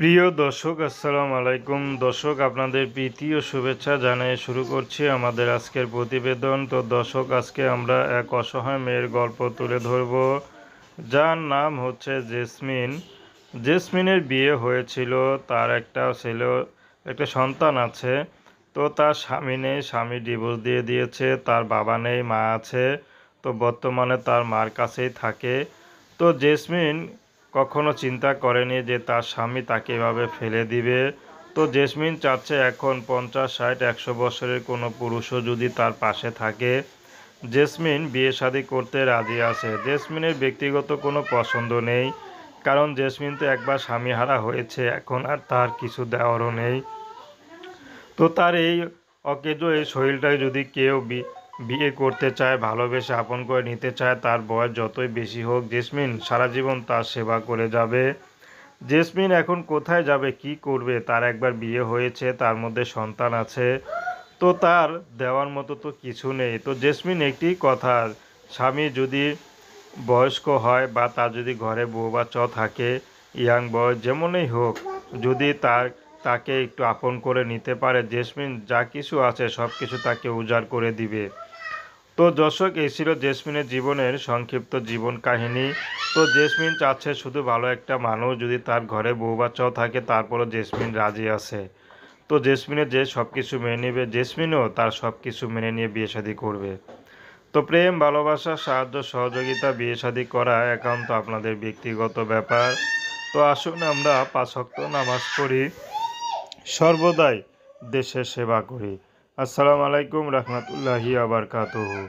প্রিয় দর্শক আসসালামু আলাইকুম। দর্শক আপনাদের প্রীতি ও শুভেচ্ছা জানিয়ে শুরু করছি আমাদের আজকের প্রতিবেদন। তো দর্শক আজকে আমরা এক অসহায় মেয়ের গল্প তুলে ধরব, যার নাম হচ্ছে জেসমিন। জেসমিনের বিয়ে হয়েছিল, তার একটা সন্তান আছে। তো তার স্বামী নেই, স্বামী ডিভোর্স দিয়ে দিয়েছে, তার বাবা নেই, মা আছে। তো বর্তমানে তার মার কাছেই থাকে। তো জেসমিন কখনো চিন্তা করেনি যে তার স্বামী তাকে এভাবে ফেলে দিবে। তো জেসমিন চাচ্ছে এখন 50, 60, 100 বছরের কোনো পুরুষও যদি তার পাশে থাকে, জেসমিন বিয়ে শাদী করতে রাজি আছে। জেসমিনের ব্যক্তিগত কোনো পছন্দ নেই, কারণ জেসমিন তো একবার স্বামীহারা হয়েছে, এখন আর তার কিছু দেওয়ারও নেই। তো তার এই অকেজো এই শরীরটাকে যদি কেউ বিয়ে করতে চায়, ভালোবেসে আপন করে নিতে চায়, তার বয়স যতই বেশি হোক, জেসমিন সারা জীবন তার সেবা করে যাবে। জেসমিন এখন কোথায় যাবে, কি করবে? তার একবার বিয়ে হয়েছে, তার মধ্যে সন্তান আছে, তো তার দেওয়ার মতো তো কিছু নেই। তো জেসমিন একটি কথা, স্বামী যদি বয়স্ক হয় বা তার যদি ঘরে বউ বাচ্চা থাকে, ইয়াং বয়স যেমনই হোক, যদি তাকে একটু আপন করে নিতে পারে, জেসমিন যা কিছু আছে সব কিছু তাকে উজাড় করে দিবে। তো দর্শক, এই ছিল জেসমিনের জীবনের সংক্ষিপ্ত জীবন কাহিনী। তো জেসমিন চাচ্ছে শুধু ভালো একটা মানুষ, যদি তার ঘরে বউ বাচ্চাও থাকে তারপরও জেসমিন রাজি আছে। তো জেসমিনের যে সব কিছু মেনে নেবে, জেসমিনও তার সব কিছু মেনে নিয়ে বিয়ে শাদী করবে। তো প্রেম, ভালোবাসা, সাহায্য, সহযোগিতা, বিয়ে শাদী করা একান্ত আপনাদের ব্যক্তিগত ব্যাপার। তো আসুন আমরা 5 ওয়াক্ত নামাজ পড়ি, সর্বদাই দেশের সেবা করি। আসসালামু আলাইকুম রহমতুল্লাহি আবরকাতুহু।